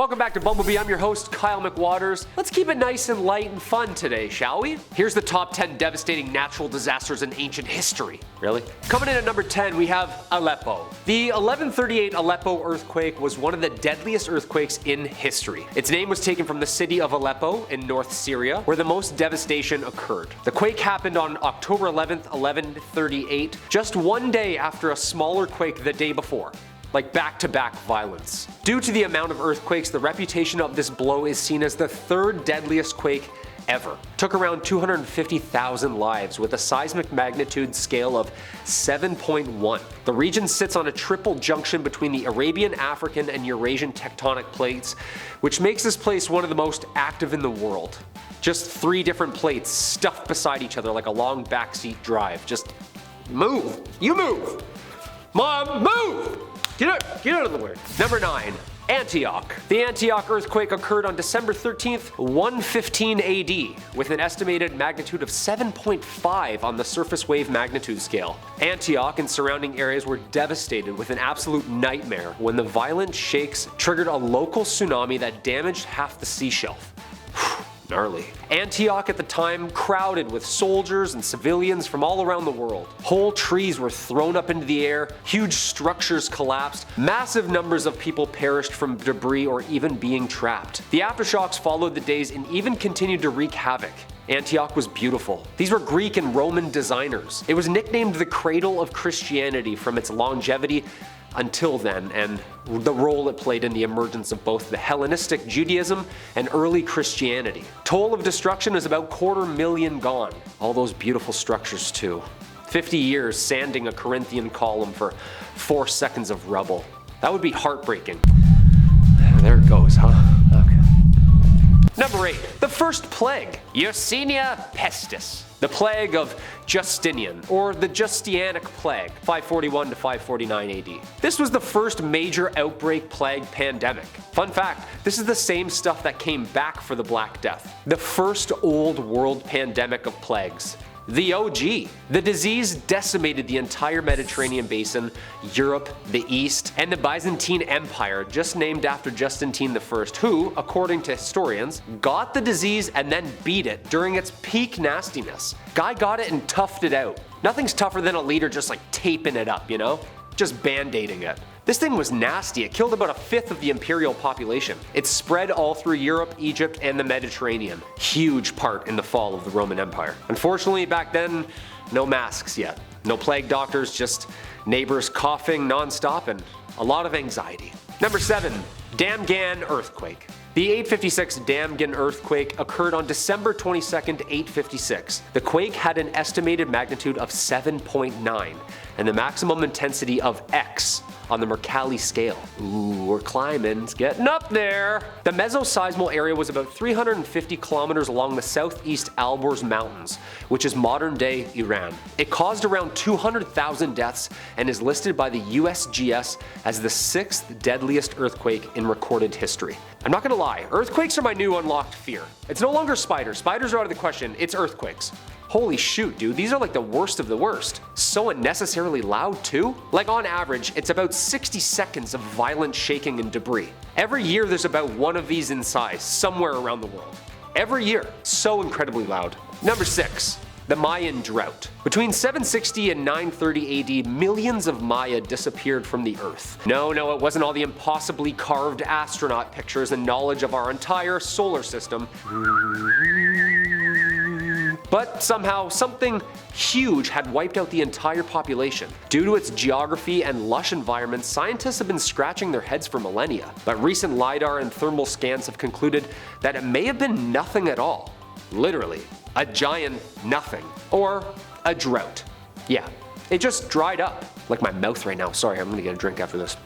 Welcome back to Bumblebee. I'm your host, Kyle McWaters. Let's keep it nice and light and fun today, shall we? Here's the top 10 devastating natural disasters in ancient history. Really? Coming in at number 10, we have Aleppo. The 1138 Aleppo earthquake was one of the deadliest earthquakes in history. Its name was taken from the city of Aleppo in North Syria, where the most devastation occurred. The quake happened on October 11th, 1138, just one day after a smaller quake the day before. Like back-to-back violence. Due to the amount of earthquakes, the reputation of this blow is seen as the third deadliest quake ever. Took around 250,000 lives with a seismic magnitude scale of 7.1. The region sits on a triple junction between the Arabian, African, and Eurasian tectonic plates, which makes this place one of the most active in the world. Just 3 different plates stuffed beside each other like a long backseat drive. Just move! You move! Mom, move! Get out of the way. Number 9. Antioch. The Antioch earthquake occurred on December 13th, 115 AD, with an estimated magnitude of 7.5 on the surface wave magnitude scale. Antioch and surrounding areas were devastated with an absolute nightmare when the violent shakes triggered a local tsunami that damaged half the sea shelf. Gnarly. Antioch at the time crowded with soldiers and civilians from all around the world. Whole trees were thrown up into the air, huge structures collapsed, massive numbers of people perished from debris or even being trapped. The aftershocks followed the days and even continued to wreak havoc. Antioch was beautiful. These were Greek and Roman designers. It was nicknamed the cradle of Christianity from its longevity until then, and the role it played in the emergence of both the Hellenistic Judaism and early Christianity. Toll of destruction is about 250,000 gone. All those beautiful structures too. 50 years sanding a Corinthian column for 4 seconds of rubble. That would be heartbreaking. There it goes, huh? Okay. Number 8. The first plague. Yersinia pestis. The plague of Justinian, or the Justinianic plague, 541 to 549 AD. This was the first major outbreak plague pandemic. Fun fact, this is the same stuff that came back for the Black Death. The first old world pandemic of plagues. The OG. The disease decimated the entire Mediterranean basin, Europe, the East, and the Byzantine Empire, just named after Justinian I, who, according to historians, got the disease and then beat it during its peak nastiness. Guy got it and toughed it out. Nothing's tougher than a leader just like taping it up, you know? Just band-aiding it. This thing was nasty. It killed about 1/5 of the imperial population. It spread all through Europe, Egypt, and the Mediterranean. Huge part in the fall of the Roman Empire. Unfortunately, back then, no masks yet. No plague doctors, just neighbors coughing non-stop and a lot of anxiety. Number 7. Damghan Earthquake. The 856 Damghan Earthquake occurred on December 22nd, 856. The quake had an estimated magnitude of 7.9 and the maximum intensity of X on the Mercalli scale. Ooh, we're climbing, it's getting up there. The mesoseismal area was about 350 kilometers along the southeast Alborz Mountains, which is modern-day Iran. It caused around 200,000 deaths and is listed by the USGS as the 6th deadliest earthquake in recorded history. I'm not gonna lie, earthquakes are my new unlocked fear. It's no longer spiders. Spiders are out of the question, it's earthquakes. Holy shoot, dude, these are like the worst of the worst. So unnecessarily loud too? Like on average, it's about 60 seconds of violent shaking and debris. Every year there's about one of these in size, somewhere around the world. Every year. So incredibly loud. Number 6. The Mayan Drought. Between 760 and 930 AD, millions of Maya disappeared from the earth. No, it wasn't all the impossibly carved astronaut pictures and knowledge of our entire solar system. But somehow, something huge had wiped out the entire population. Due to its geography and lush environment, scientists have been scratching their heads for millennia. But recent LiDAR and thermal scans have concluded that it may have been nothing at all. Literally, a giant nothing. Or a drought. Yeah, it just dried up. Like my mouth right now. Sorry, I'm gonna get a drink after this.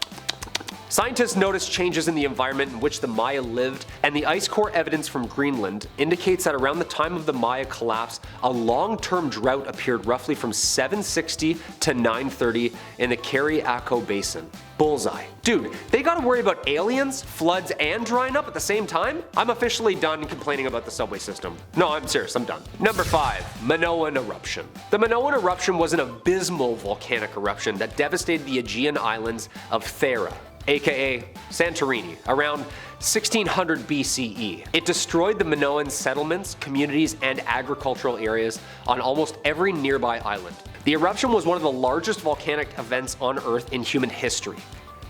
Scientists noticed changes in the environment in which the Maya lived, and the ice core evidence from Greenland indicates that around the time of the Maya collapse, a long-term drought appeared roughly from 760 to 930 in the Kari-Ako Basin. Bullseye. Dude, they gotta worry about aliens, floods, and drying up at the same time? I'm officially done complaining about the subway system. No, I'm serious, I'm done. Number 5. Minoan Eruption. The Minoan Eruption was an abysmal volcanic eruption that devastated the Aegean islands of Thera. aka Santorini, around 1600 BCE. It destroyed the Minoan settlements, communities, and agricultural areas on almost every nearby island. The eruption was one of the largest volcanic events on Earth in human history.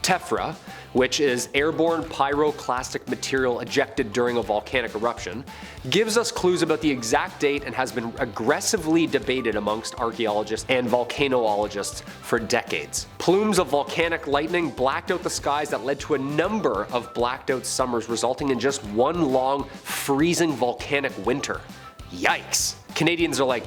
Tephra, which is airborne pyroclastic material ejected during a volcanic eruption, gives us clues about the exact date and has been aggressively debated amongst archaeologists and volcanologists for decades. Plumes of volcanic lightning blacked out the skies that led to a number of blacked out summers, resulting in just one long, freezing volcanic winter. Yikes. Canadians are like,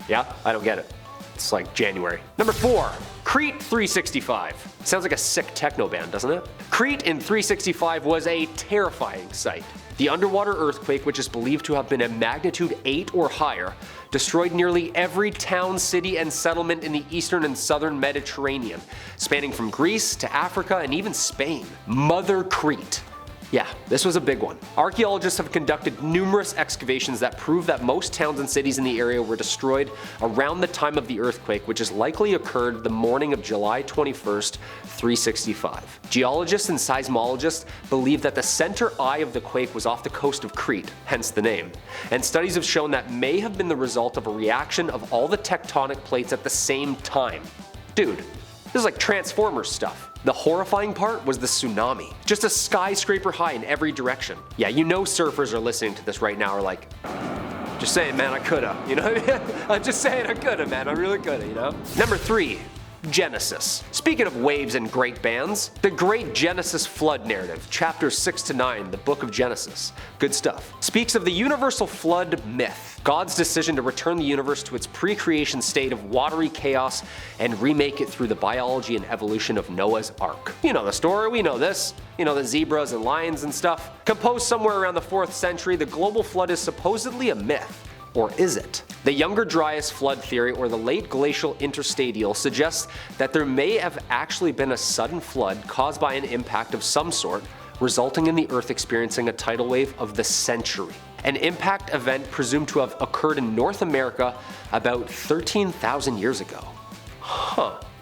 yeah, I don't get it. It's like January. Number 4. Crete 365. Sounds like a sick techno band, doesn't it? Crete in 365 was a terrifying sight. The underwater earthquake, which is believed to have been a magnitude 8 or higher, destroyed nearly every town, city, and settlement in the eastern and southern Mediterranean, spanning from Greece to Africa and even Spain. Mother Crete. Yeah, this was a big one. Archaeologists have conducted numerous excavations that prove that most towns and cities in the area were destroyed around the time of the earthquake, which has likely occurred the morning of July 21st, 365. Geologists and seismologists believe that the center eye of the quake was off the coast of Crete, hence the name, and studies have shown that may have been the result of a reaction of all the tectonic plates at the same time. Dude, this is like Transformers stuff. The horrifying part was the tsunami. Just a skyscraper high in every direction. Yeah, you know surfers are listening to this right now are like, just saying man, I coulda, you know what I mean? I'm just saying I coulda, man, I really coulda, you know? Number 3. Genesis. Speaking of waves and great bands, the Great Genesis Flood Narrative, chapters 6 to 9, the book of Genesis, good stuff, speaks of the universal flood myth, God's decision to return the universe to its pre-creation state of watery chaos and remake it through the biology and evolution of Noah's Ark. You know the story, we know this. You know, the zebras and lions and stuff. Composed somewhere around the 4th century, the global flood is supposedly a myth. Or is it? The Younger Dryas flood theory, or the late glacial interstadial, suggests that there may have actually been a sudden flood caused by an impact of some sort, resulting in the Earth experiencing a tidal wave of the century. An impact event presumed to have occurred in North America about 13,000 years ago.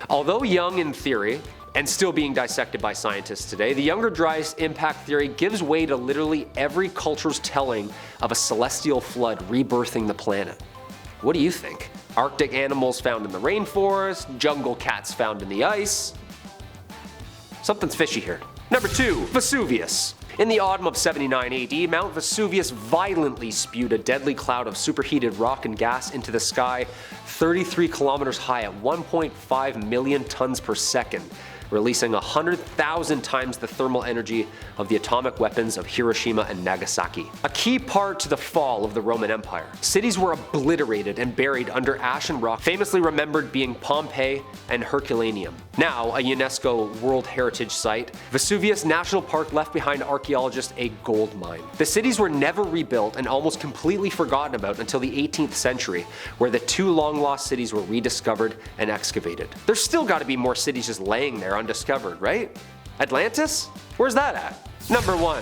Although young in theory, and still being dissected by scientists today, the Younger Dryas impact theory gives way to literally every culture's telling of a celestial flood rebirthing the planet. What do you think? Arctic animals found in the rainforest, jungle cats found in the ice? Something's fishy here. Number 2. Vesuvius. In the autumn of 79 AD, Mount Vesuvius violently spewed a deadly cloud of superheated rock and gas into the sky 33 kilometers high at 1.5 million tons per second, releasing 100,000 times the thermal energy of the atomic weapons of Hiroshima and Nagasaki. A key part to the fall of the Roman Empire. Cities were obliterated and buried under ash and rock, famously remembered being Pompeii and Herculaneum. Now a UNESCO World Heritage Site, Vesuvius National Park left behind archaeologists a gold mine. The cities were never rebuilt and almost completely forgotten about until the 18th century, where the 2 long-lost cities were rediscovered and excavated. There's still got to be more cities just laying there undiscovered, right? Atlantis? Where's that at? Number 1.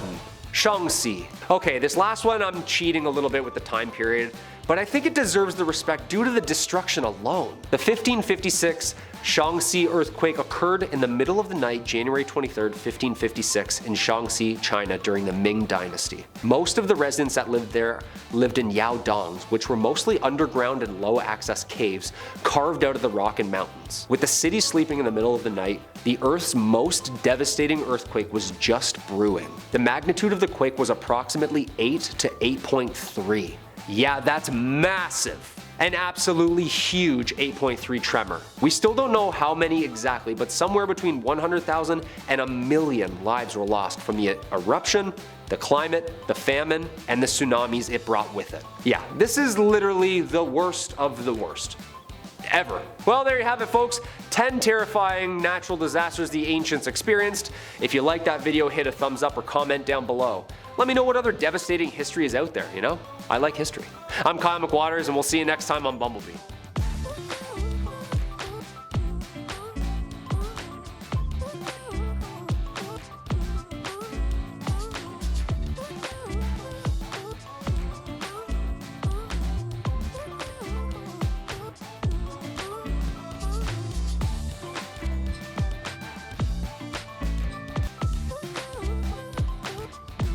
Shaanxi. Okay, this last one I'm cheating a little bit with the time period, but I think it deserves the respect due to the destruction alone. The 1556 Shaanxi earthquake occurred in the middle of the night, January 23, 1556, in Shaanxi, China during the Ming Dynasty. Most of the residents that lived there lived in yaodongs, which were mostly underground and low-access caves carved out of the rock and mountains. With the city sleeping in the middle of the night, the Earth's most devastating earthquake was just brewing. The magnitude of the quake was approximately 8 to 8.3. Yeah, that's massive. An absolutely huge 8.3 tremor. We still don't know how many exactly, but somewhere between 100,000 and a million lives were lost from the eruption, the climate, the famine, and the tsunamis it brought with it. Yeah, this is literally the worst of the worst. Ever. Well, there you have it, folks. 10 terrifying natural disasters the ancients experienced. If you like that video, hit a thumbs up or comment down below. Let me know what other devastating history is out there, you know? I like history. I'm Kyle McWaters, and we'll see you next time on Bumblebee.